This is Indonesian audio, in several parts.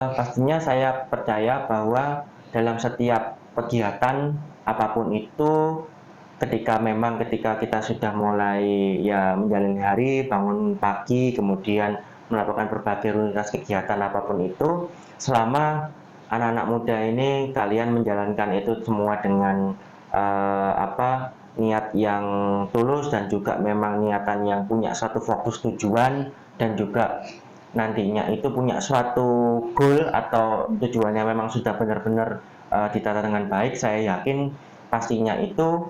Pastinya saya percaya bahwa dalam setiap kegiatan apapun itu, ketika kita sudah mulai ya menjalani hari, bangun pagi, kemudian melakukan berbagai rutinitas kegiatan apapun itu, selama anak-anak muda ini kalian menjalankan itu semua dengan niat yang tulus dan juga memang niatan yang punya satu fokus tujuan dan juga nantinya itu punya suatu goal atau tujuannya memang sudah benar-benar ditata dengan baik, saya yakin pastinya itu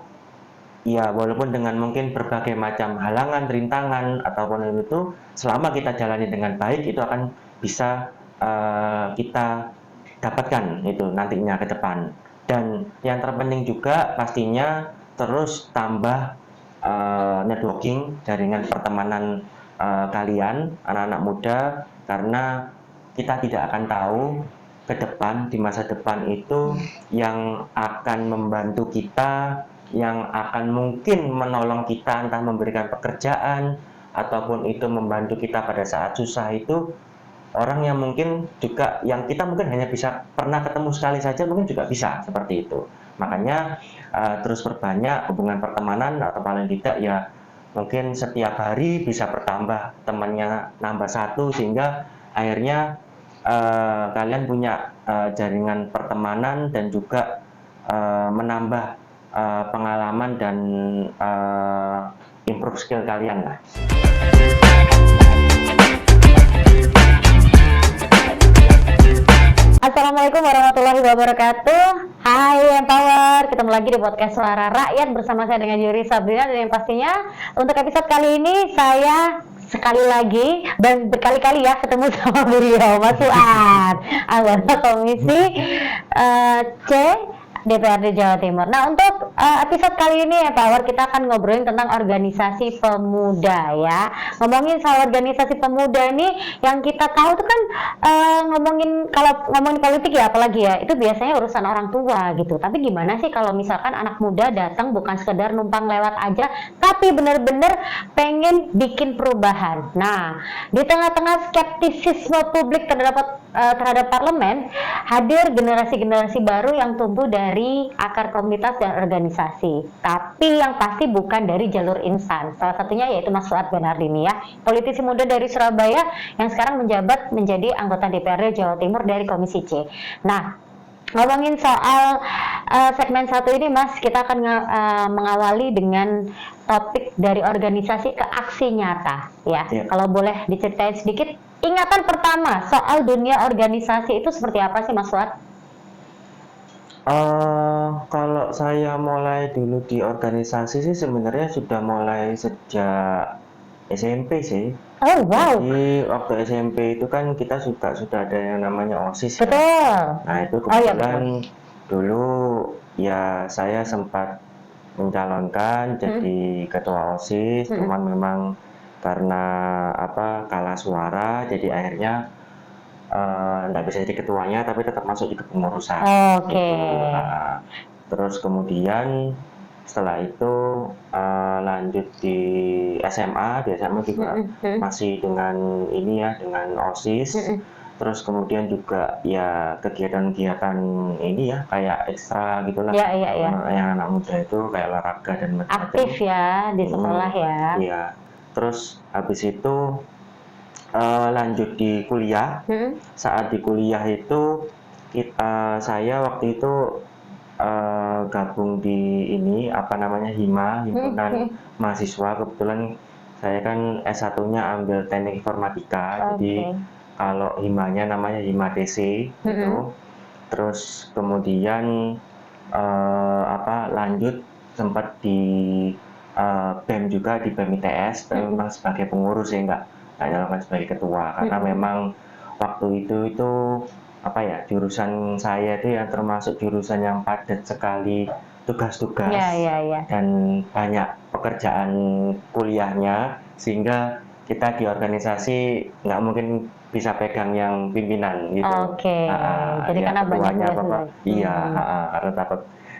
ya walaupun dengan mungkin berbagai macam halangan, rintangan ataupun itu selama kita jalani dengan baik itu akan bisa kita dapatkan itu nantinya ke depan. Dan yang terpenting juga pastinya terus tambah networking, jaringan pertemanan kalian anak-anak muda, karena kita tidak akan tahu ke depan di masa depan itu yang akan membantu kita, yang akan mungkin menolong kita entah memberikan pekerjaan ataupun itu membantu kita pada saat susah itu orang yang mungkin juga yang kita mungkin hanya bisa pernah ketemu sekali saja mungkin juga bisa seperti itu. Makanya terus perbanyak hubungan pertemanan atau paling tidak ya mungkin setiap hari bisa bertambah temannya nambah satu sehingga akhirnya kalian punya jaringan pertemanan dan juga menambah pengalaman dan improve skill kalian lah. Assalamualaikum warahmatullahi wabarakatuh. Hai Empower, ketemu lagi di podcast Suara Rakyat bersama saya dengan Yuri Sabrina, dan yang pastinya untuk episode kali ini saya sekali lagi dan berkali-kali ya ketemu sama beliau, Mas Fuad, anggota Komisi C DPRD Jawa Timur. Nah, untuk episode kali ini Empower kita akan ngobrolin tentang organisasi pemuda ya. Ngomongin soal organisasi pemuda ini yang kita tahu tuh kan kalau ngomongin politik ya apalagi ya, itu biasanya urusan orang tua gitu. Tapi gimana sih kalau misalkan anak muda datang bukan sekedar numpang lewat aja, tapi benar-benar pengen bikin perubahan. Nah, di tengah-tengah skeptisisme publik terhadap parlemen, hadir generasi-generasi baru yang tumbuh dari akar komunitas dan organisasi. Tapi yang pasti bukan dari jalur instan. Salah satunya yaitu Mas Fuad Bernardini ya, politisi muda dari Surabaya yang sekarang menjabat menjadi anggota DPRD Jawa Timur dari Komisi C. Nah, ngomongin soal segmen satu ini Mas, kita akan mengawali dengan topik dari organisasi ke aksi nyata ya. Kalau boleh diceritain sedikit, ingatan pertama soal dunia organisasi itu seperti apa sih Mas Fuad? Kalau saya mulai dulu di organisasi sih sebenarnya sudah mulai sejak SMP sih. Oh wow. Jadi waktu SMP itu kan kita sudah ada yang namanya OSIS. Betul. Ya. Nah itu kebetulan iya, dulu ya saya sempat mencalonkan jadi ketua OSIS, cuman memang karena kalah suara, jadi akhirnya nggak bisa jadi ketuanya tapi tetap masuk di kepengurusan. Oke. Gitu. Terus kemudian setelah itu lanjut di SMA juga masih dengan ini ya, dengan OSIS. Terus kemudian juga ya kegiatan-kegiatan ini ya kayak ekstra gitulah. Yang anak muda itu kayak olahraga dan macam-macam. Aktif ya di sekolah ya. Iya. Terus habis itu lanjut di kuliah. Saat di kuliah itu saya waktu itu gabung di ini himpunan mahasiswa. Kebetulan saya kan S1-nya ambil teknik informatika. Jadi kalau himanya namanya Hima DC gitu. Terus kemudian lanjut sempat di BEM juga, di BEM ITS, tapi memang sebagai pengurus ya, enggak nyalonkan sebagai ketua, karena memang waktu itu jurusan saya itu yang termasuk jurusan yang padat sekali tugas-tugas dan banyak pekerjaan kuliahnya, sehingga kita di organisasi nggak mungkin bisa pegang yang pimpinan gitu. Jadi ya, karena ketuanya banyak karena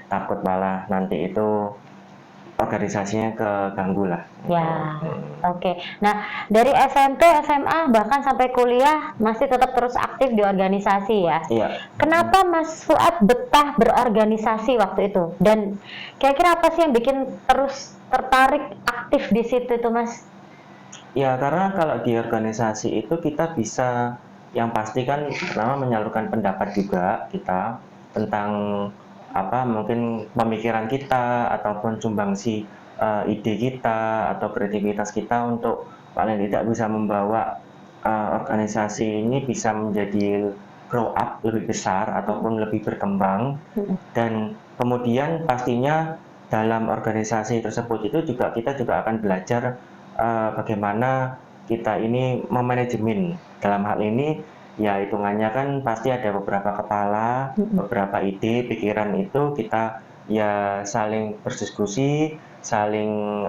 takut malah nanti itu organisasinya keganggu lah. Ya, Gitu. oke. Nah, dari SMP, SMA, bahkan sampai kuliah masih tetap terus aktif di organisasi ya. Iya. Kenapa Mas Fuad betah berorganisasi waktu itu? Dan kira-kira apa sih yang bikin terus tertarik aktif di situ itu, Mas? Ya, karena kalau di organisasi itu kita bisa, yang pasti kan pertama menyalurkan pendapat juga kita tentang apa mungkin pemikiran kita ataupun sumbangsi ide kita atau kreativitas kita untuk paling tidak bisa membawa organisasi ini bisa menjadi grow up lebih besar ataupun lebih berkembang. Dan kemudian pastinya dalam organisasi tersebut itu juga kita juga akan belajar bagaimana kita ini memanajemen. Dalam hal ini ya hitungannya kan pasti ada beberapa kepala, beberapa ide, pikiran itu kita ya saling berdiskusi, saling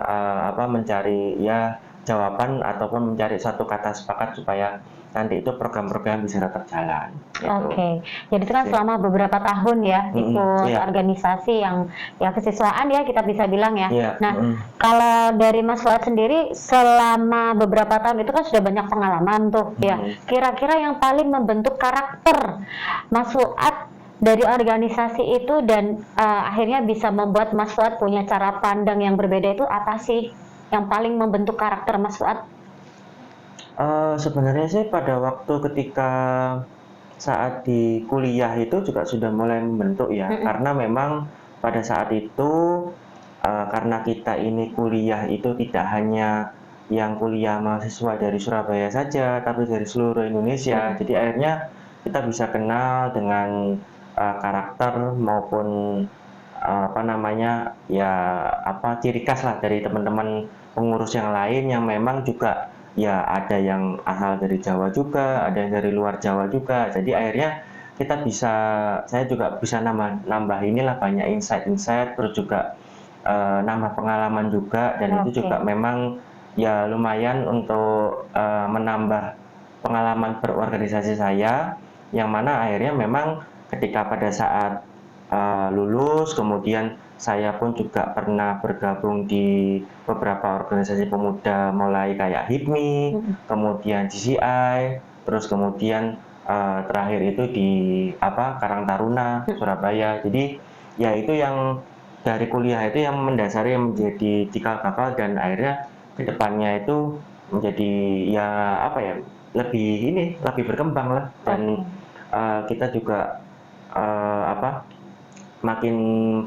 mencari ya jawaban ataupun mencari satu kata sepakat supaya nanti itu program-program bisa tetap jalan. Gitu. Oke, jadi itu kan selama beberapa tahun ya ikut iya. organisasi yang ya kesiswaan ya kita bisa bilang ya. Iya, Nah, kalau dari Mas Fuad sendiri selama beberapa tahun itu kan sudah banyak pengalaman tuh ya. Kira-kira yang paling membentuk karakter Mas Fuad dari organisasi itu dan akhirnya bisa membuat Mas Fuad punya cara pandang yang berbeda itu apa sih yang paling membentuk karakter Mas Fuad? Sebenarnya sih pada waktu ketika saat di kuliah itu juga sudah mulai membentuk ya, karena memang pada saat itu karena kita ini kuliah itu tidak hanya yang kuliah mahasiswa dari Surabaya saja, tapi dari seluruh Indonesia. Jadi akhirnya kita bisa kenal dengan karakter maupun ciri khas lah dari teman-teman pengurus yang lain yang memang juga ya ada yang asal dari Jawa juga, ada yang dari luar Jawa juga. Jadi akhirnya saya juga bisa nambah inilah banyak insight-insight, terus juga nambah pengalaman juga, dan itu juga memang ya lumayan untuk menambah pengalaman berorganisasi saya, yang mana akhirnya memang ketika pada saat lulus, kemudian saya pun juga pernah bergabung di beberapa organisasi pemuda mulai kayak HIPMI, kemudian GCI, terus kemudian terakhir itu di Karang Taruna Surabaya. Jadi ya itu yang dari kuliah itu yang mendasari yang menjadi cikal bakal, dan akhirnya kedepannya itu menjadi ya lebih berkembang lah, dan kita juga makin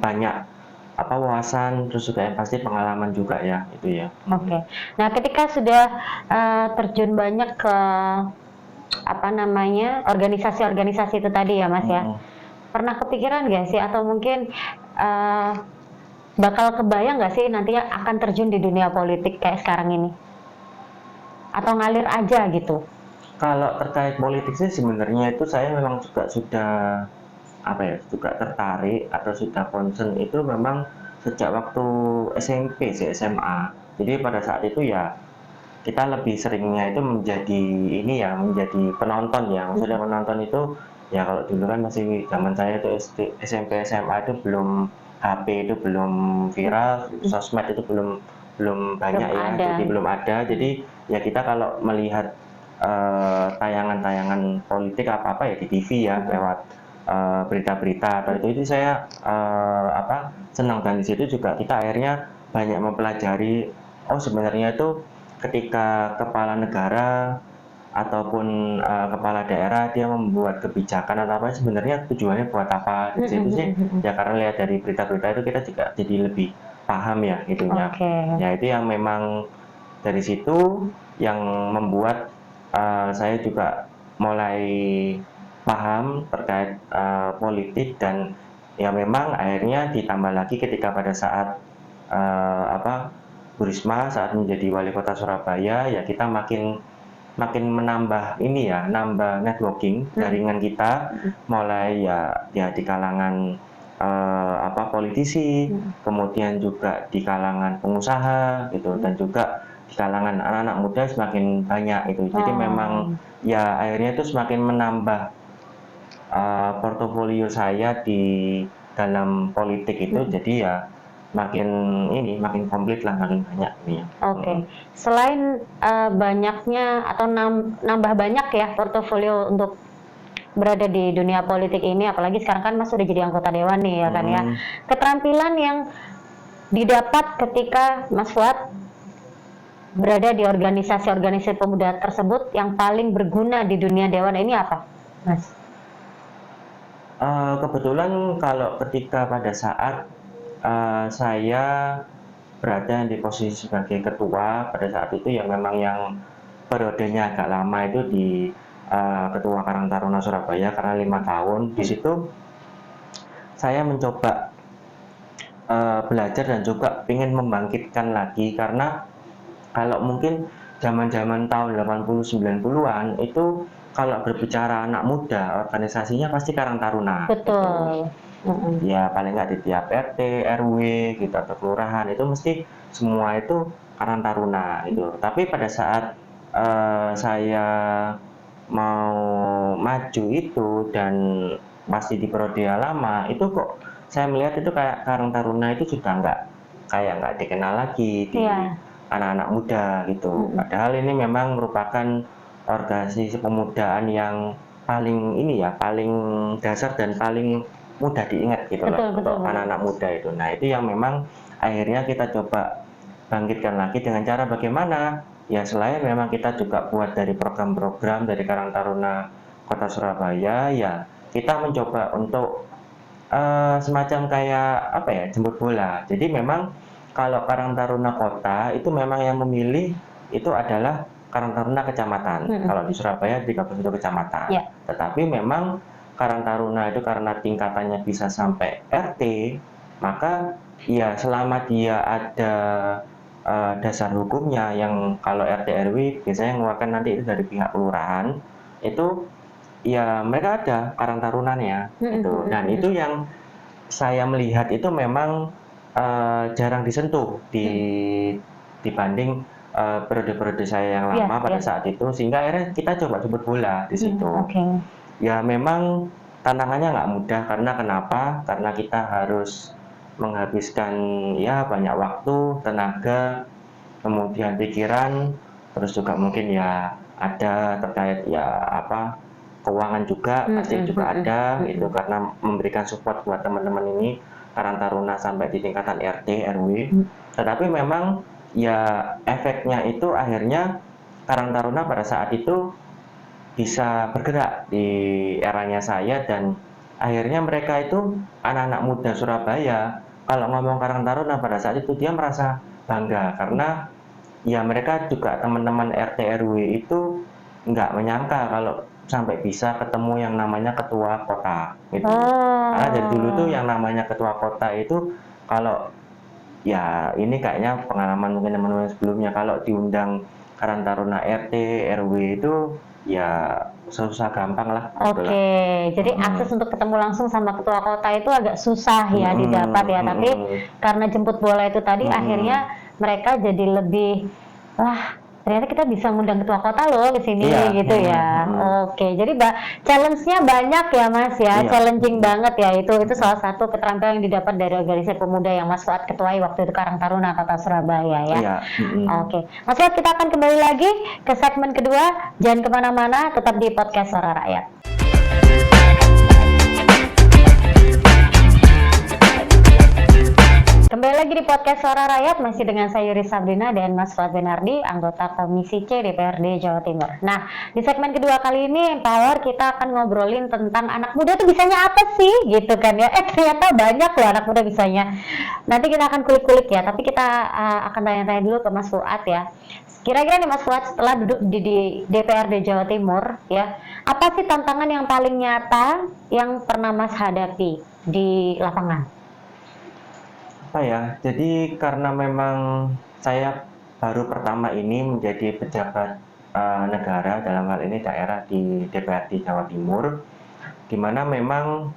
banyak wawasan, terus juga yang pasti pengalaman juga ya itu ya. Oke. Nah, ketika sudah terjun banyak ke organisasi-organisasi itu tadi ya Mas ya, pernah kepikiran nggak sih atau mungkin bakal kebayang nggak sih nantinya akan terjun di dunia politik kayak sekarang ini? Atau ngalir aja gitu? Kalau terkait politik sih sebenarnya itu saya memang juga sudah juga tertarik atau sudah concern itu memang sejak waktu SMP sih, SMA. Jadi pada saat itu ya kita lebih seringnya itu menjadi penonton ya. Maksudnya penonton itu ya kalau dulu kan masih zaman saya itu SMP SMA itu belum HP itu belum viral, sosmed itu belum banyak ya, jadi belum ada. Jadi ya kita kalau melihat tayangan-tayangan politik apa ya di TV ya lewat berita-berita atau itu saya senang, dan di situ juga kita akhirnya banyak mempelajari sebenarnya itu ketika kepala negara ataupun kepala daerah dia membuat kebijakan atau apa sebenarnya tujuannya buat apa. Di situ sih ya karena lihat dari berita-berita itu kita juga jadi lebih paham ya itunya. Ya itu yang memang dari situ yang membuat saya juga mulai paham terkait politik, dan ya memang akhirnya ditambah lagi ketika pada saat Bu Risma saat menjadi wali kota Surabaya, ya kita makin menambah nambah networking jaringan kita, mulai ya di kalangan politisi, kemudian juga di kalangan pengusaha gitu, dan juga di kalangan anak-anak muda semakin banyak itu. Jadi memang ya akhirnya itu semakin menambah portofolio saya di dalam politik itu. Jadi ya makin komplit lah, makin banyak ini ya. Oke. Selain banyaknya atau nambah banyak ya portofolio untuk berada di dunia politik ini, apalagi sekarang kan Mas sudah jadi anggota dewan nih ya kan ya. Keterampilan yang didapat ketika Mas Fuad berada di organisasi-organisasi pemuda tersebut yang paling berguna di dunia dewan ini apa, Mas? Kebetulan kalau ketika pada saat saya berada di posisi sebagai ketua pada saat itu yang memang yang periodenya agak lama itu di Ketua Karang Taruna Surabaya karena 5 tahun. Di situ saya mencoba belajar dan juga ingin membangkitkan lagi, karena kalau mungkin zaman-zaman tahun 80-90-an itu kalau berbicara anak muda organisasinya pasti Karang Taruna. Betul. Ya paling nggak di tiap RT, RW gitu atau kelurahan itu mesti semua itu Karang Taruna itu. Tapi pada saat saya mau maju itu dan masih di periode yang lama itu kok saya melihat itu kayak Karang Taruna itu sudah nggak dikenal lagi di anak-anak muda gitu. Padahal ini memang merupakan organisasi pemudaan yang paling dasar dan paling mudah diingat gitu loh untuk anak-anak muda itu. Nah itu yang memang akhirnya kita coba bangkitkan lagi dengan cara bagaimana ya, selain memang kita juga buat dari program-program dari Karang Taruna Kota Surabaya ya, kita mencoba untuk semacam kayak jemput bola. Jadi memang kalau Karang Taruna Kota itu memang yang memilih itu adalah Karang Taruna Kecamatan. Kalau di Surabaya 31 kecamatan. Tetapi memang Karang Taruna itu karena tingkatannya bisa sampai RT, maka ya selama dia ada dasar hukumnya yang kalau RT RW biasanya mengeluarkan nanti itu dari pihak kelurahan, itu ya mereka ada Karang Tarunanya itu. Dan itu yang saya melihat itu memang jarang disentuh dibanding periode-periode saya yang lama pada saat itu, sehingga akhirnya kita coba jemput bola di situ. Ya memang tantangannya nggak mudah, karena kenapa? Karena kita harus menghabiskan ya banyak waktu, tenaga, kemudian pikiran, terus juga mungkin ya ada terkait ya keuangan juga pasti juga ada itu, karena memberikan support buat teman-teman ini Karang Taruna sampai di tingkatan RT RW. Tetapi memang ya efeknya itu akhirnya Karang Taruna pada saat itu bisa bergerak di eranya saya, dan akhirnya mereka itu anak-anak muda Surabaya kalau ngomong Karang Taruna pada saat itu dia merasa bangga, karena ya mereka juga teman-teman RT RW itu nggak menyangka kalau sampai bisa ketemu yang namanya ketua kota gitu. Karena dari dulu tuh yang namanya ketua kota itu kalau ya ini kayaknya pengalaman mungkin teman-teman sebelumnya, kalau diundang Karang Taruna RT RW itu ya susah gampang lah. Jadi akses untuk ketemu langsung sama ketua kota itu agak susah ya didapat ya. Tapi karena jemput bola itu tadi akhirnya mereka jadi lebih, wah ternyata kita bisa ngundang ketua kota loh ke sini gitu ya. Jadi challenge-nya banyak ya Mas ya, challenging banget ya itu salah satu keterampilan yang didapat dari organisasi pemuda yang Mas Fuad ketuai waktu itu Karang Taruna Kota Surabaya ya. Mas Fuad, kita akan kembali lagi ke segmen kedua, jangan kemana-mana, tetap di podcast Suara Rakyat. Kembali lagi di podcast Suara Rakyat, masih dengan saya Yuri Sabrina dan Mas Fuad Benardi, anggota Komisi C DPRD Jawa Timur. Nah, di segmen kedua kali ini Empower kita akan ngobrolin tentang anak muda itu bisanya apa sih, gitu kan ya. Ternyata banyak loh anak muda bisanya. Nanti kita akan kulik-kulik ya, tapi kita akan tanya-tanya dulu ke Mas Fuad ya. Kira-kira nih Mas Fuad, setelah duduk di DPRD Jawa Timur ya, apa sih tantangan yang paling nyata yang pernah Mas hadapi di lapangan? Jadi karena memang saya baru pertama ini menjadi pejabat negara, dalam hal ini daerah di DPRD Jawa Timur, di mana memang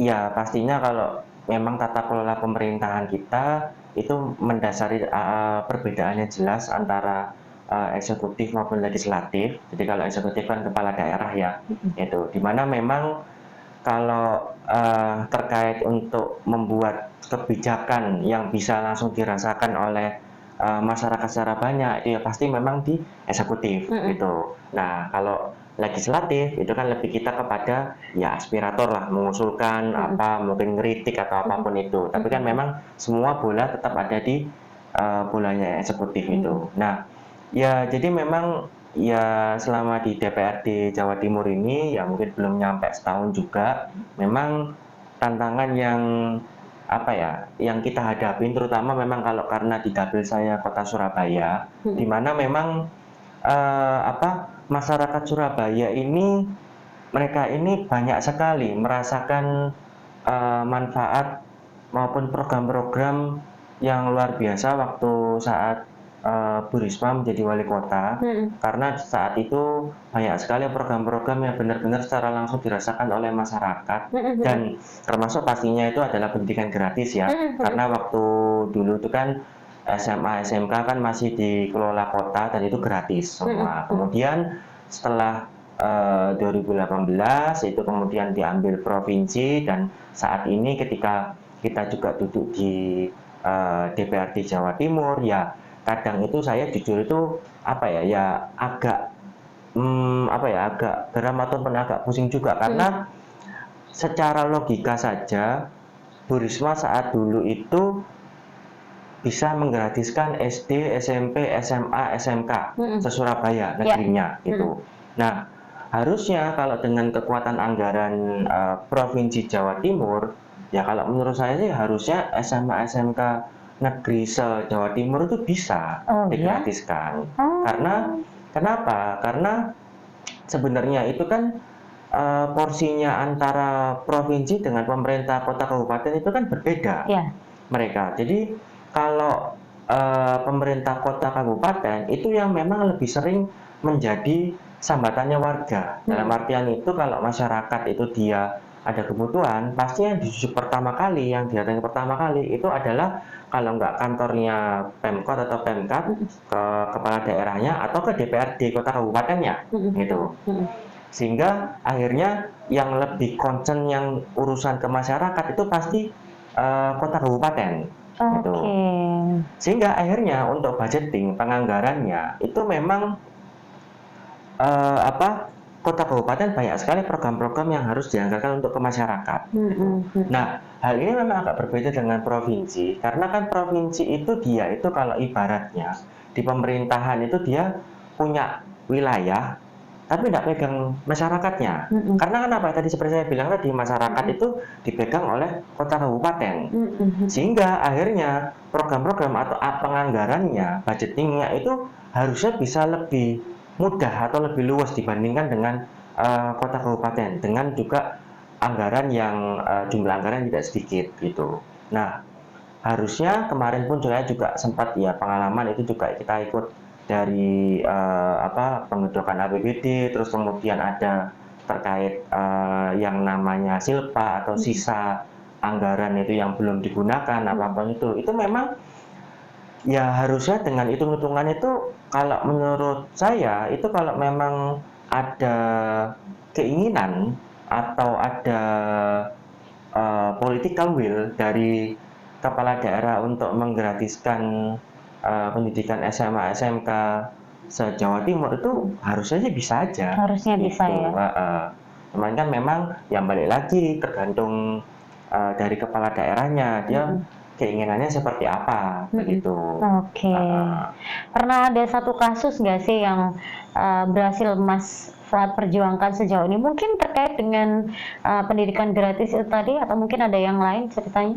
ya pastinya kalau memang tata kelola pemerintahan kita itu mendasari perbedaannya jelas antara eksekutif maupun legislatif. Jadi kalau eksekutif kan kepala daerah ya, itu di mana memang kalau terkait untuk membuat kebijakan yang bisa langsung dirasakan oleh masyarakat secara banyak, itu ya pasti memang di eksekutif gitu. Nah, kalau legislatif itu kan lebih kita kepada ya aspirator lah, mengusulkan apa, mungkin ngeritik atau apapun itu. Tapi kan memang semua bola tetap ada di bolanya eksekutif itu. Nah, ya jadi memang ya selama di DPRD Jawa Timur ini ya mungkin belum nyampe setahun juga, memang tantangan yang apa ya, yang kita hadapin terutama memang kalau karena di dapil saya kota Surabaya, di mana memang masyarakat Surabaya ini mereka ini banyak sekali merasakan manfaat maupun program-program yang luar biasa waktu saat Bu Risma menjadi wali kota, karena saat itu banyak sekali program-program yang benar-benar secara langsung dirasakan oleh masyarakat, dan termasuk pastinya itu adalah pendidikan gratis ya, karena waktu dulu itu kan SMA SMK kan masih dikelola kota dan itu gratis semua. Kemudian setelah 2018 itu kemudian diambil provinsi, dan saat ini ketika kita juga duduk di DPRD Jawa Timur, ya kadang itu saya jujur itu agak agak geram ataupun agak pusing juga, karena secara logika saja Bu Risma saat dulu itu bisa menggratiskan SD, SMP, SMA, SMK se-Surabaya negerinya gitu. Nah, harusnya kalau dengan kekuatan anggaran Provinsi Jawa Timur, ya kalau menurut saya sih harusnya SMA, SMK negeri se-Jawa Timur itu bisa digratiskan. Karena kenapa? Karena sebenarnya itu kan porsinya antara provinsi dengan pemerintah kota kabupaten itu kan berbeda mereka. Jadi kalau pemerintah kota kabupaten itu yang memang lebih sering menjadi sambatannya warga. Dalam artian itu kalau masyarakat itu dia ada kebutuhan, pasti yang dijujuk pertama kali, yang didatangi pertama kali itu adalah kalau nggak kantornya Pemkot atau Pemkab, ke kepala daerahnya atau ke DPRD kota kabupatennya gitu. Sehingga akhirnya yang lebih concern yang urusan ke masyarakat itu pasti kota kabupaten gitu. Sehingga akhirnya untuk budgeting penganggarannya itu memang kota kabupaten banyak sekali program-program yang harus dianggarkan untuk ke masyarakat. Nah, hal ini memang agak berbeda dengan provinsi, karena kan provinsi itu dia itu kalau ibaratnya di pemerintahan itu dia punya wilayah, tapi tidak pegang masyarakatnya. Karena kenapa? Tadi seperti saya bilang tadi, masyarakat itu dipegang oleh kota kabupaten. Sehingga akhirnya program-program atau penganggarannya, budgetingnya itu harusnya bisa lebih mudah atau lebih luas dibandingkan dengan kota kabupaten, dengan juga anggaran yang jumlah anggaran tidak sedikit gitu. Nah, harusnya kemarin pun saya juga sempat ya pengalaman itu juga kita ikut dari pengedokan APBD, terus kemudian ada terkait yang namanya silpa atau sisa anggaran itu yang belum digunakan apapun itu memang ya harusnya dengan hitung-hitungan itu, kalau menurut saya itu kalau memang ada keinginan atau ada political will dari kepala daerah untuk menggratiskan pendidikan SMA SMK se-Jawa Timur itu harusnya sih bisa aja. Harusnya bisa ya. Cuman kan memang yang balik lagi tergantung dari kepala daerahnya, dia keinginannya seperti apa begitu. Pernah ada satu kasus nggak sih yang berhasil Mas Fuad perjuangkan sejauh ini, mungkin terkait dengan pendidikan gratis itu tadi, atau mungkin ada yang lain ceritanya?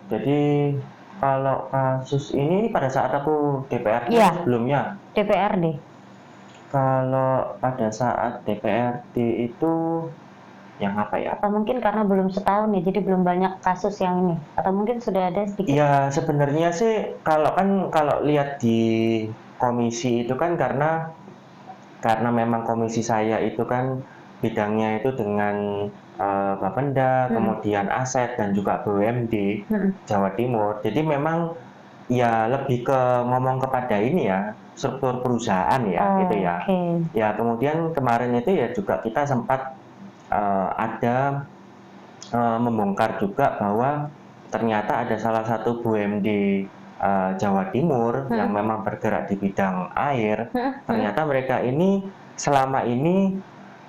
Jadi kalau kasus ini pada saat aku DPRD sebelumnya. DPRD. Kalau pada saat DPRD itu yang Atau mungkin karena belum setahun ya, jadi belum banyak kasus yang ini, atau mungkin sudah ada sedikit? Ya sebenarnya sih kalau lihat di komisi itu kan karena memang komisi saya itu kan bidangnya itu dengan Bapenda, kemudian aset dan juga BUMD Jawa Timur. Jadi memang ya lebih ke ngomong kepada ini ya, struktur perusahaan ya gitu ya. Ya kemudian kemarin itu ya juga kita sempat ada membongkar juga bahwa ternyata ada salah satu BUMD Jawa Timur yang memang bergerak di bidang air. Ternyata mereka ini selama ini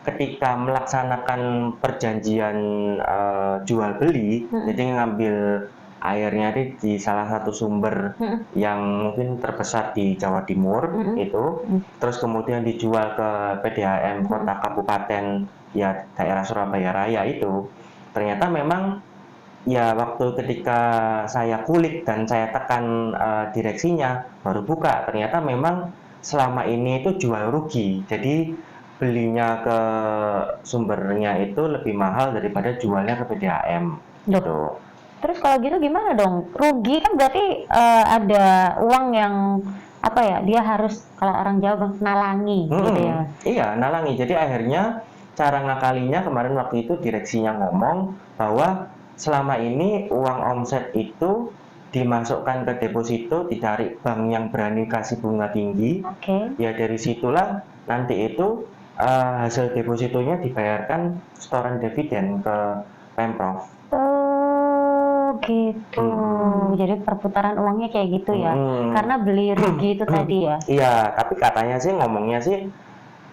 ketika melaksanakan perjanjian jual beli, jadi ngambil airnya di salah satu sumber yang mungkin terbesar di Jawa Timur itu, terus kemudian dijual ke PDAM kota kabupaten ya daerah Surabaya Raya itu, ternyata memang ya waktu ketika saya kulik dan saya tekan direksinya baru buka, ternyata memang selama ini itu jual rugi, jadi belinya ke sumbernya itu lebih mahal daripada jualnya ke PDAM gitu. Terus kalau gitu gimana dong? Rugi kan berarti ada uang yang apa ya? Dia harus, kalau orang Jawa bilang, nalangi gitu ya. Iya, nalangi. Jadi akhirnya cara ngakalinya kemarin waktu itu direksinya ngomong bahwa selama ini uang omset itu dimasukkan ke deposito, ditarik bank yang berani kasih bunga tinggi. Ya dari situlah nanti itu hasil depositonya dibayarkan setoran dividen ke Pemprov. Oh gitu. Jadi perputaran uangnya kayak gitu ya. Karena beli rugi itu tadi ya. Iya, tapi katanya sih ngomongnya sih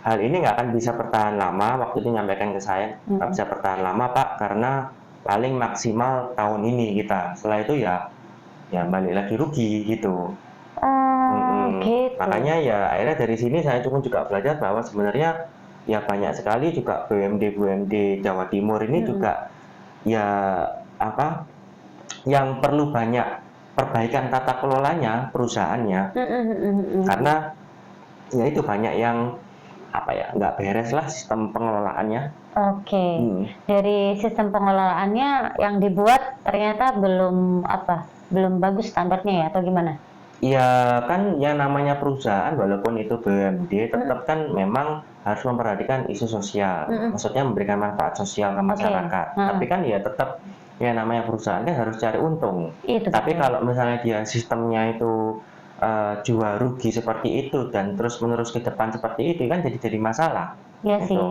hal ini nggak akan bisa bertahan lama. Waktu itu nyampaikan ke saya nggak bisa bertahan lama Pak, karena paling maksimal tahun ini kita. Setelah itu ya balik lagi rugi gitu. Gitu. Makanya ya akhirnya dari sini saya juga belajar bahwa sebenarnya ya banyak sekali juga BUMD Jawa Timur ini juga ya apa yang perlu banyak perbaikan tata kelolanya perusahaannya, karena ya itu banyak yang apa ya nggak beres lah sistem pengelolaannya. Dari sistem pengelolaannya yang dibuat ternyata belum bagus standarnya ya, atau gimana? Ya kan yang namanya perusahaan walaupun itu BUMD tetap kan memang harus memperhatikan isu sosial, maksudnya memberikan manfaat sosial ke masyarakat. Tapi kan ya tetap ya namanya perusahaan kan harus cari untung. Tapi kalau misalnya dia sistemnya itu jual rugi seperti itu dan terus menerus ke depan seperti itu kan jadi masalah. Iya sih.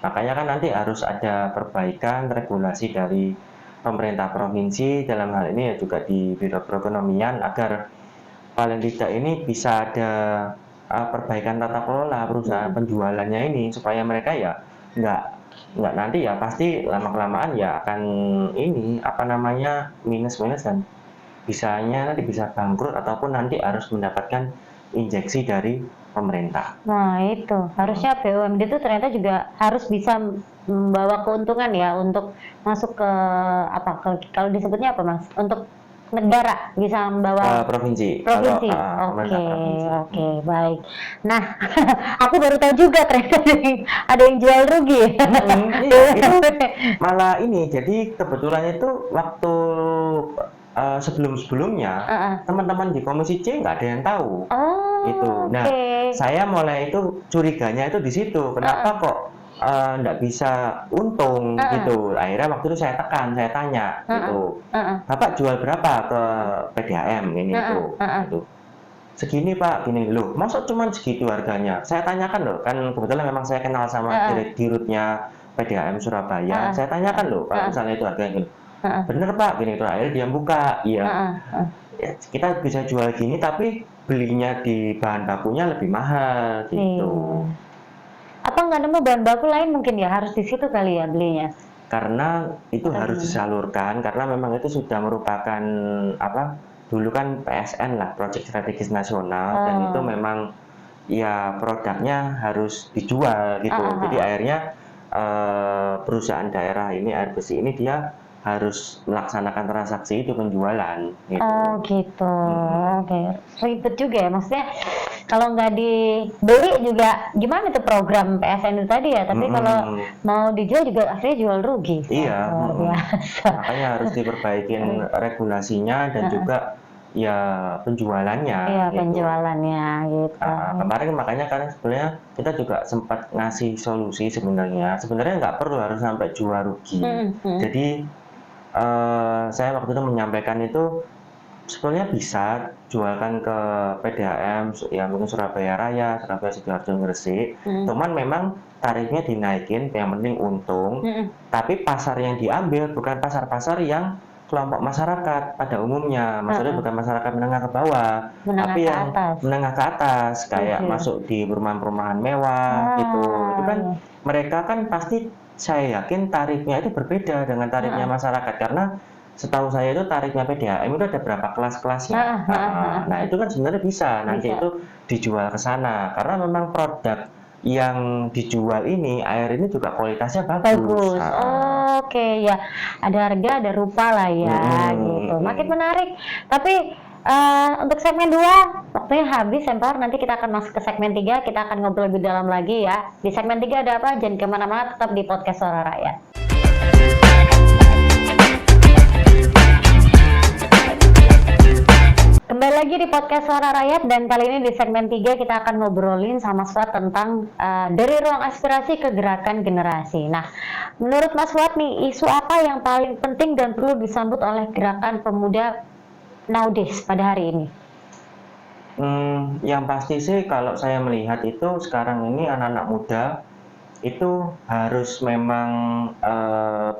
Makanya kan nanti harus ada perbaikan regulasi dari pemerintah provinsi, dalam hal ini ya juga di Biro Perekonomian, agar paling tidak ini bisa ada perbaikan tata kelola perusahaan penjualannya ini, supaya mereka ya nggak nanti ya pasti lama-kelamaan ya akan ini minus dan nanti bisa bangkrut ataupun nanti harus mendapatkan injeksi dari pemerintah. Nah itu harusnya BUMD itu ternyata juga harus bisa membawa keuntungan ya untuk masuk ke kalau disebutnya apa Mas? Untuk negara, bisa membawa provinsi. Oke, baik. Nah, aku baru tahu juga ternyata ada yang jual rugi. Iya, itu malah ini. Jadi kebetulan itu waktu sebelumnya teman-teman di Komisi C nggak ada yang tahu. Itu. Nah, saya mulai itu curiganya itu di situ. Kenapa kok nggak bisa untung gitu. Akhirnya waktu itu saya tanya gitu, Bapak jual berapa ke PDAM ini itu? Segini Pak, gini loh, masa cuma segitu harganya? Saya tanyakan loh, kan kebetulan memang saya kenal sama dirutnya PDAM Surabaya. Saya tanyakan loh, kalau misalnya itu harganya gini, bener Pak, gini tuh. Akhirnya dia buka, ya kita bisa jual gini, tapi belinya di bahan bakunya lebih mahal gitu. Apa nggak nemu bahan baku lain mungkin ya, harus di situ kali ya belinya? Karena itu harus disalurkan, karena memang itu sudah merupakan dulu kan PSN lah, Proyek Strategis Nasional, dan itu memang ya produknya harus dijual gitu. Jadi akhirnya perusahaan daerah ini air bersih ini dia harus melaksanakan transaksi itu penjualan gitu. Ribet juga ya, maksudnya kalau nggak dibeli juga gimana tuh program PSN itu tadi ya, tapi kalau mau dijual juga akhirnya jual rugi. Iya, makanya harus diperbaikin regulasinya dan juga ya penjualannya. Iya, penjualannya gitu. Kemarin makanya kan sebenarnya kita juga sempat ngasih solusi sebenarnya nggak perlu harus sampai jual rugi. Jadi saya waktu itu menyampaikan itu sebetulnya bisa jualkan ke PDAM ya mungkin Surabaya Raya, Surabaya Sidoarjo, Gresik. Cuman memang tarifnya dinaikin, yang penting untung. Tapi pasar yang diambil bukan pasar-pasar yang kelompok masyarakat pada umumnya, maksudnya bukan masyarakat menengah ke bawah, Menengah tapi ke yang atas. menengah ke atas, kayak Oke. masuk di perumahan-perumahan mewah gitu. Itu kan mereka kan pasti, saya yakin tarifnya itu berbeda dengan tarifnya masyarakat, karena setahu saya itu tarifnya PDAM itu ada berapa kelas-kelasnya. Nah itu kan sebenarnya bisa nanti Bisa. itu dijual ke sana, karena memang produk yang dijual ini, air ini juga kualitasnya bagus. Bagus. Oke, ya. Ada harga, ada rupa lah ya, gitu. Makin menarik. Tapi untuk segmen 2, waktunya habis, Empar. Nanti kita akan masuk ke segmen 3, kita akan ngobrol lebih dalam lagi ya. Di segmen 3 ada apa? Jangan kemana-mana, tetap di Podcast Suara Rakyat. Kembali lagi di Podcast Suara Rakyat, dan kali ini di segmen 3 kita akan ngobrolin sama Swat tentang dari ruang aspirasi ke gerakan generasi. Nah, menurut Mas Swat nih, isu apa yang paling penting dan perlu disambut oleh gerakan pemuda nowadays pada hari ini? Yang pasti sih kalau saya melihat itu sekarang ini anak-anak muda itu harus memang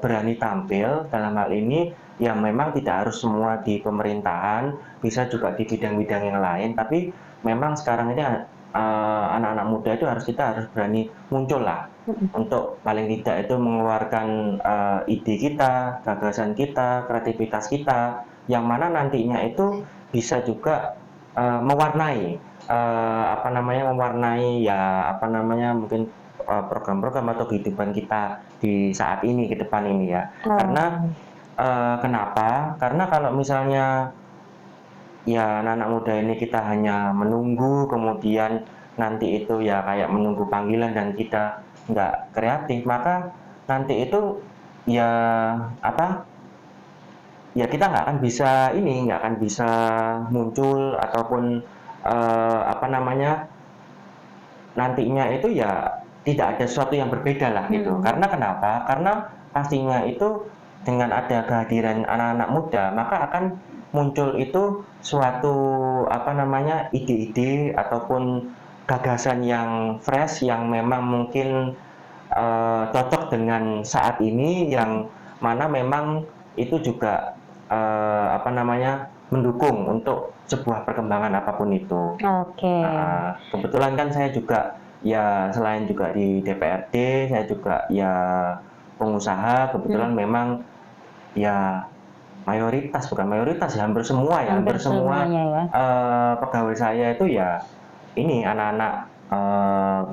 berani tampil dalam hal ini, ya memang tidak harus semua di pemerintahan, bisa juga di bidang-bidang yang lain, tapi memang sekarang ini anak-anak muda itu kita harus berani muncul lah, untuk paling tidak itu mengeluarkan ide kita, gagasan kita, kreativitas kita, yang mana nantinya itu bisa juga mewarnai mungkin program-program atau kehidupan kita di saat ini, ke depan ini ya. Karena kenapa? Karena kalau misalnya ya anak-anak muda ini kita hanya menunggu, kemudian nanti itu ya kayak menunggu panggilan dan kita nggak kreatif, maka nanti itu ya ya kita nggak akan bisa muncul, ataupun nantinya itu ya tidak ada sesuatu yang berbeda lah gitu. Karena kenapa? Karena pastinya itu dengan ada kehadiran anak-anak muda, maka akan muncul itu suatu ide-ide ataupun gagasan yang fresh, yang memang mungkin cocok dengan saat ini, yang mana memang itu juga mendukung untuk sebuah perkembangan apapun itu. Oke. Kebetulan kan saya juga ya selain juga di DPRD, saya juga ya pengusaha. Kebetulan memang ya hampir semua semuanya ya. pegawai saya itu ya ini anak-anak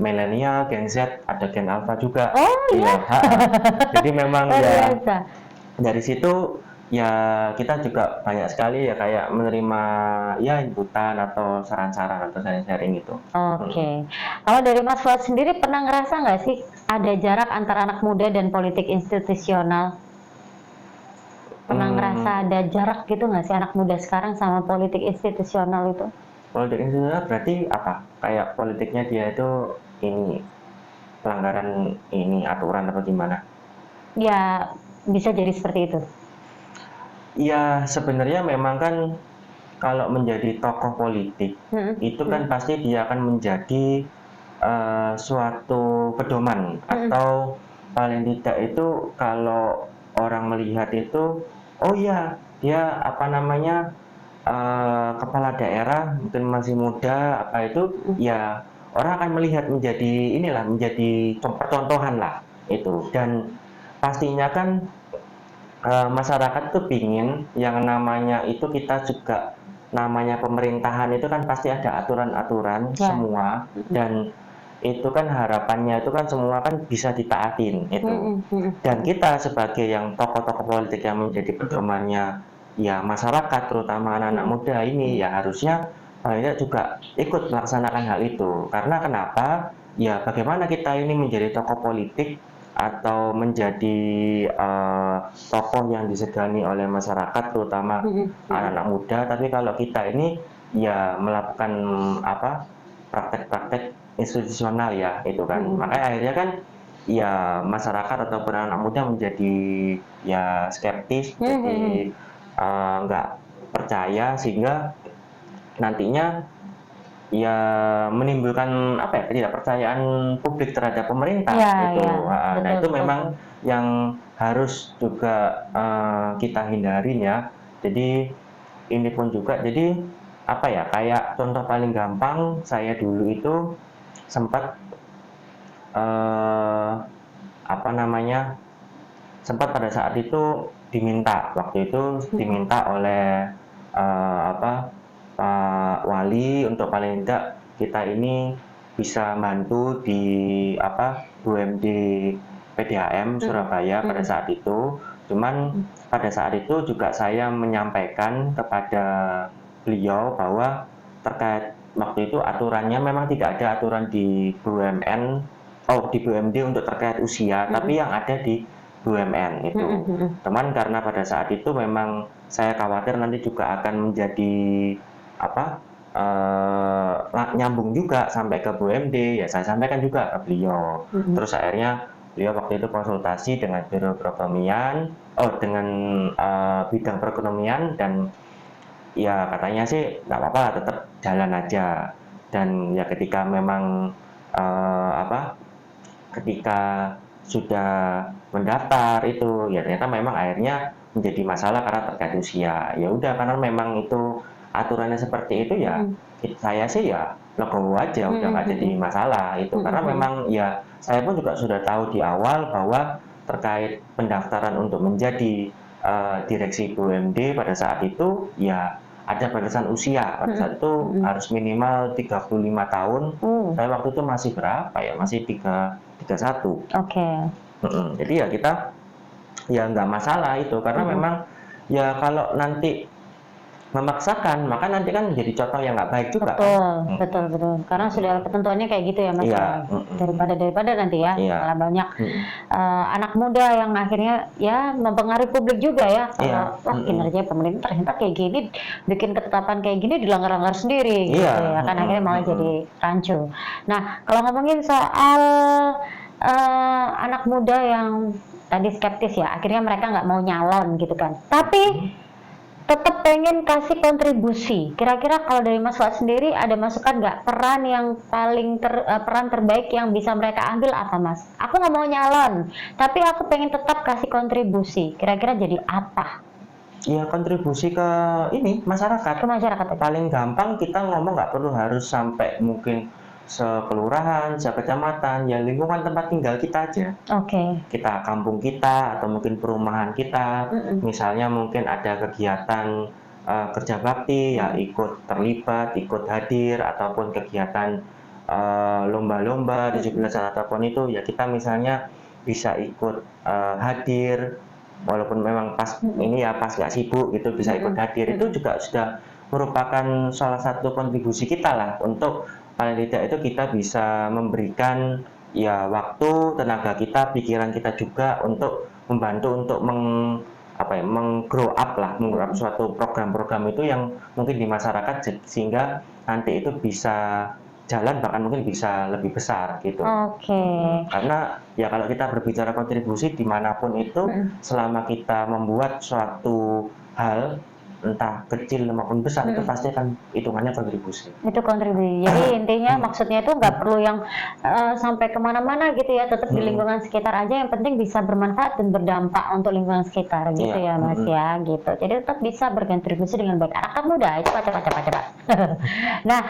milenial, Gen Z, ada Gen Alpha juga. Iya. Jadi memang ya Biasa. dari situ ya kita juga banyak sekali ya kayak menerima ya inputan atau saran-saran atau sharing itu. Oke. Kalau dari Mas Fuad sendiri pernah ngerasa nggak sih ada jarak antara anak muda dan politik institusional? Pernah ngerasa ada jarak gitu nggak sih anak muda sekarang sama politik institusional itu? Politik institusional berarti apa? Kayak politiknya dia itu ini pelanggaran ini aturan atau gimana? Ya, bisa jadi seperti itu. Ya sebenarnya memang kan kalau menjadi tokoh politik itu kan pasti dia akan menjadi suatu pedoman, atau paling tidak itu kalau orang melihat itu, oh ya dia kepala daerah mungkin masih muda ya orang akan melihat menjadi percontohan lah itu. Dan pastinya kan masyarakat tuh pingin yang namanya itu kita juga namanya pemerintahan itu kan pasti ada aturan-aturan semua, dan itu kan harapannya itu kan semua kan bisa ditaatin itu. Dan kita sebagai yang tokoh-tokoh politik yang menjadi pedomannya ya masyarakat, terutama anak-anak muda ini, ya harusnya banyak juga ikut melaksanakan hal itu. Karena kenapa? Ya bagaimana kita ini menjadi tokoh politik atau menjadi tokoh yang disegani oleh masyarakat, terutama anak-anak muda, tapi kalau kita ini ya melakukan praktek-praktek institusional ya itu kan, makanya akhirnya kan ya masyarakat atau anak muda menjadi ya skeptis, jadi nggak percaya, sehingga nantinya ya menimbulkan apa ya, ketidakpercayaan publik terhadap pemerintah Iya, itu. iya, Nah, betul, itu betul, memang betul. yang harus juga kita hindarin ya. Jadi ini pun juga, jadi apa ya, kayak contoh paling gampang, saya dulu itu sempat eh, apa namanya, sempat pada saat itu waktu itu diminta oleh apa, Pak Wali untuk paling tidak kita ini bisa bantu di apa, BUMD PDAM Surabaya pada saat itu. Cuman pada saat itu juga saya menyampaikan kepada beliau bahwa terkait waktu itu aturannya memang tidak ada aturan di BUMN, di BUMD untuk terkait usia, tapi yang ada di BUMN itu. Teman, karena pada saat itu memang saya khawatir nanti juga akan menjadi apa, nyambung juga sampai ke BUMD, ya saya sampaikan juga ke beliau. Terus akhirnya beliau waktu itu konsultasi dengan Biro Perekonomian, dengan bidang perekonomian, dan ya katanya sih nggak apa-apa, tetap jalan aja. Dan ya ketika memang apa, ketika sudah mendaftar itu ya ternyata memang akhirnya menjadi masalah karena terkait usia. Ya udah, karena memang itu aturannya seperti itu, ya saya sih ya legowo aja, udah nggak jadi masalah itu, karena memang ya saya pun juga sudah tahu di awal bahwa terkait pendaftaran untuk menjadi direksi BUMD pada saat itu ya ada batasan usia. Pada saat itu harus minimal 35 tahun. Saya waktu itu masih berapa ya, masih 31. Oke. Jadi ya kita ya nggak masalah itu, karena memang ya kalau nanti memaksakan maka nanti kan jadi contoh yang nggak baik juga kan. Betul. Karena sudah ketentuannya kayak gitu ya Mas. Iya. Daripada nanti ya Iya. malah banyak anak muda yang akhirnya ya mempengaruhi publik juga ya. Iya. Wah, kinerja pemerintah ternyata kayak gini, bikin ketetapan kayak gini dilanggar-langgar sendiri gitu Iya. ya kan, akhirnya malah jadi rancu. Nah, kalau ngomongin soal anak muda yang tadi skeptis ya, akhirnya mereka nggak mau nyalon gitu kan. Tapi tetap pengen kasih kontribusi. Kira-kira kalau dari Mas Fuad sendiri ada masukan nggak, peran yang paling peran terbaik yang bisa mereka ambil apa Mas? Aku nggak mau nyalon, tapi aku pengen tetap kasih kontribusi. Kira-kira jadi apa? Ya kontribusi ke ini masyarakat. Ke masyarakat. Paling gampang kita ngomong, nggak perlu harus sampai mungkin sekelurahan, sekecamatan, ya lingkungan tempat tinggal kita aja. Oke. Kita, kampung kita, atau mungkin perumahan kita, misalnya mungkin ada kegiatan kerja bakti, ya ikut terlibat, ikut hadir, ataupun kegiatan lomba-lomba, 17-an ataupun itu, ya kita misalnya bisa ikut hadir, walaupun memang pas ini ya pas nggak sibuk gitu, bisa ikut hadir. Itu juga sudah merupakan salah satu kontribusi kita lah, untuk paling tidak itu kita bisa memberikan ya waktu, tenaga kita, pikiran kita juga untuk membantu untuk meng-grow up lah, meng-grow up suatu program-program itu yang mungkin di masyarakat, sehingga nanti itu bisa jalan, bahkan mungkin bisa lebih besar gitu. Oke. Karena ya kalau kita berbicara kontribusi dimanapun itu, selama kita membuat suatu hal entah kecil maupun besar, itu pasti akan hitungannya kontribusi. Itu kontribusi. Jadi intinya maksudnya itu nggak perlu yang sampai kemana-mana gitu ya, tetap di lingkungan sekitar aja, yang penting bisa bermanfaat dan berdampak untuk lingkungan sekitar gitu ya Mas ya gitu. Jadi tetap bisa berkontribusi dengan baik. Anak muda itu cepat. Nah,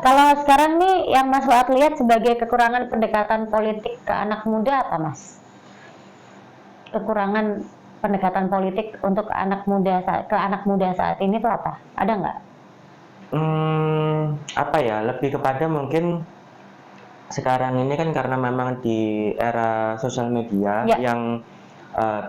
kalau sekarang nih yang Mas Fuad lihat sebagai kekurangan pendekatan politik ke anak muda apa Mas? Kekurangan pendekatan politik untuk anak muda saat ini tuh apa? Ada nggak? Apa ya, lebih kepada mungkin sekarang ini kan karena memang di era sosial media yang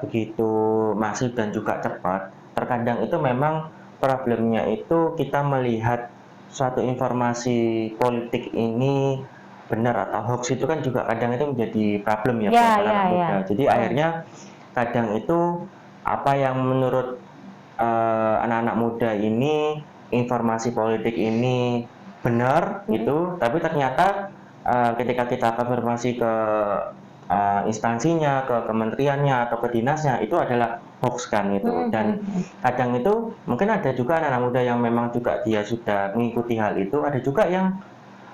begitu masif dan juga cepat, terkadang itu memang problemnya itu kita melihat suatu informasi politik ini benar atau hoax, itu kan juga kadang itu menjadi problem ya buat anak muda. Jadi akhirnya kadang itu apa yang menurut anak-anak muda ini, informasi politik ini benar gitu, tapi ternyata ketika kita konfirmasi ke instansinya, ke kementeriannya atau ke dinasnya itu adalah hoax kan itu. Dan kadang itu mungkin ada juga anak-anak muda yang memang juga dia sudah mengikuti hal itu, ada juga yang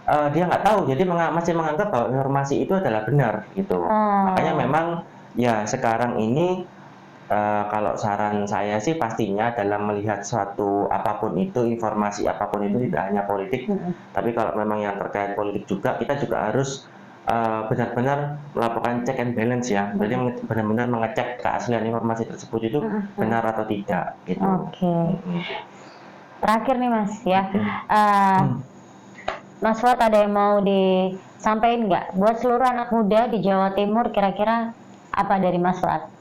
dia nggak tahu, jadi masih menganggap bahwa informasi itu adalah benar gitu. Makanya memang ya sekarang ini kalau saran saya sih pastinya dalam melihat suatu apapun itu, informasi apapun itu tidak hanya politik, tapi kalau memang yang terkait politik juga, kita juga harus benar-benar melakukan check and balance ya. Jadi benar-benar mengecek keaslian informasi tersebut itu benar atau tidak gitu. Oke. Terakhir nih Mas ya, Mas Fuad ada yang mau disampaikan nggak buat seluruh anak muda di Jawa Timur, kira-kira apa dari Mas Fuad?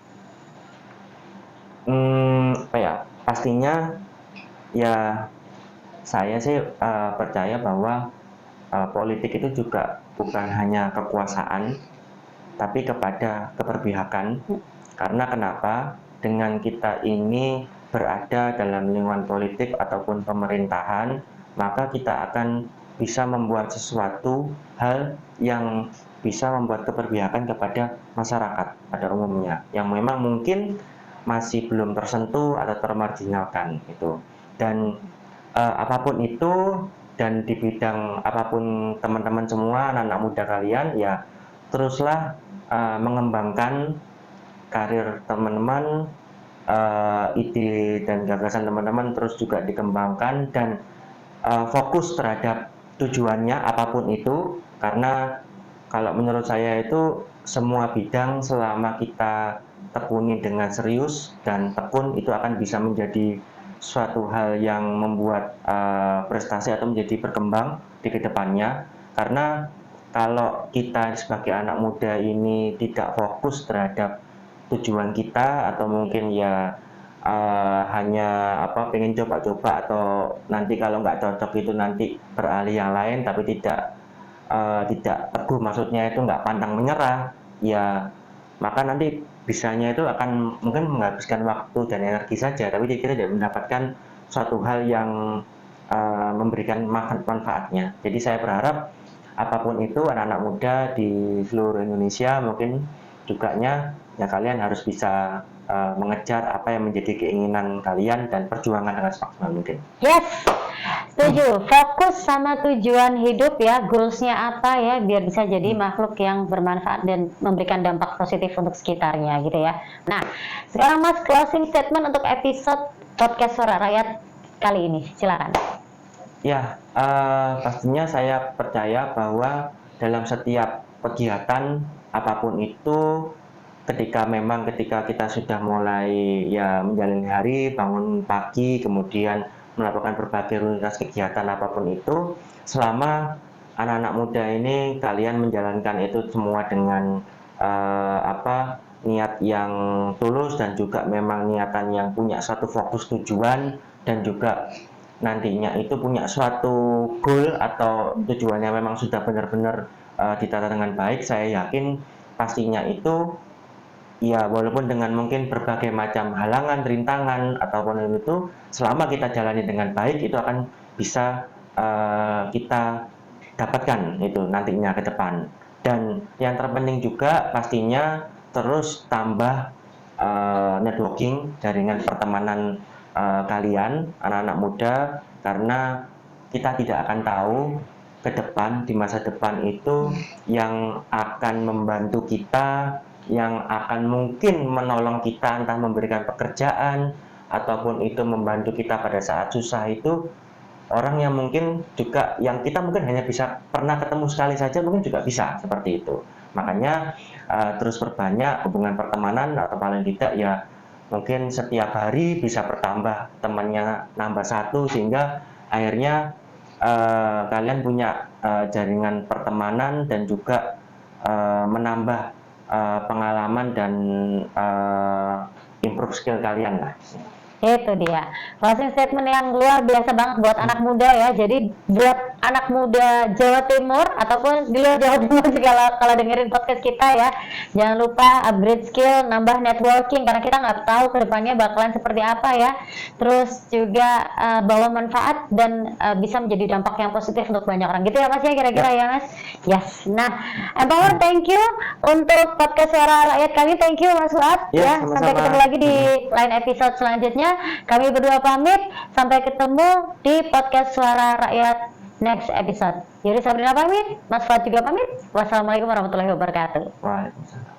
Apa ya, pastinya ya saya sih percaya bahwa politik itu juga bukan hanya kekuasaan, tapi kepada keberpihakan. Karena kenapa? Dengan kita ini berada dalam lingkungan politik ataupun pemerintahan, maka kita akan bisa membuat sesuatu hal yang bisa membuat keberpihakan kepada masyarakat pada umumnya, yang memang mungkin masih belum tersentuh atau termarginalkan gitu. Dan apapun itu, dan di bidang apapun teman-teman semua anak-anak muda kalian ya teruslah mengembangkan karir teman-teman, ide dan gagasan teman-teman terus juga dikembangkan dan fokus terhadap tujuannya apapun itu, karena kalau menurut saya itu semua bidang selama kita tekuni dengan serius dan tekun itu akan bisa menjadi suatu hal yang membuat prestasi atau menjadi berkembang di kedepannya. Karena kalau kita sebagai anak muda ini tidak fokus terhadap tujuan kita atau mungkin ya hanya pengen coba-coba atau nanti kalau nggak cocok itu nanti beralih yang lain, tapi tidak teguh, maksudnya itu nggak pantang menyerah ya, maka nanti bisanya itu akan mungkin menghabiskan waktu dan energi saja, tapi kita tidak mendapatkan suatu hal yang memberikan manfaatnya. Jadi saya berharap apapun itu anak-anak muda di seluruh Indonesia mungkin juga ya kalian harus bisa mengejar apa yang menjadi keinginan kalian dan perjuangan dengan semaksimal mungkin. Yes, setuju. Fokus sama tujuan hidup ya, goalsnya apa ya, biar bisa jadi makhluk yang bermanfaat dan memberikan dampak positif untuk sekitarnya gitu ya. Nah, sekarang Mas closing statement untuk episode podcast Suara Rakyat kali ini, silakan. Ya, pastinya saya percaya bahwa dalam setiap kegiatan apapun itu, ketika kita sudah mulai ya menjalani hari, bangun pagi, kemudian melakukan berbagai rutinitas kegiatan apapun itu, selama anak-anak muda ini kalian menjalankan itu semua dengan niat yang tulus dan juga memang niatan yang punya satu fokus tujuan dan juga nantinya itu punya suatu goal atau tujuannya memang sudah benar-benar ditata dengan baik, saya yakin pastinya itu ya walaupun dengan mungkin berbagai macam halangan, rintangan ataupun itu, selama kita jalani dengan baik itu akan bisa kita dapatkan itu nantinya ke depan. Dan yang terpenting juga pastinya terus tambah networking, jaringan pertemanan kalian anak-anak muda, karena kita tidak akan tahu ke depan, di masa depan itu yang akan membantu kita, yang akan mungkin menolong kita, entah memberikan pekerjaan ataupun itu membantu kita pada saat susah, itu orang yang mungkin juga yang kita mungkin hanya bisa pernah ketemu sekali saja, mungkin juga bisa seperti itu. Makanya terus perbanyak hubungan pertemanan, atau paling tidak ya mungkin setiap hari bisa bertambah temannya, nambah satu, sehingga akhirnya kalian punya jaringan pertemanan dan juga menambah pengalaman dan improve skill kalian lah. Itu dia closing statement yang luar biasa banget buat anak muda ya. Jadi buat anak muda Jawa Timur ataupun di luar Jawa Timur juga kalau dengerin podcast kita ya, jangan lupa upgrade skill, nambah networking, karena kita nggak tahu kedepannya bakalan seperti apa ya. Terus juga bawa manfaat dan bisa menjadi dampak yang positif untuk banyak orang gitu ya Mas ya, kira-kira ya Mas. Yes. Nah, Empower, thank you untuk podcast Suara Rakyat kami. Thank you Mas Fuad. Ya, Sampai sama-sama. ketemu lagi di lain episode selanjutnya. Kami berdua pamit. Sampai ketemu di podcast Suara Rakyat next episode. Yuri Sabrina pamit, Mas Fuad juga pamit. Wassalamualaikum warahmatullahi wabarakatuh. Waalaikumsalam.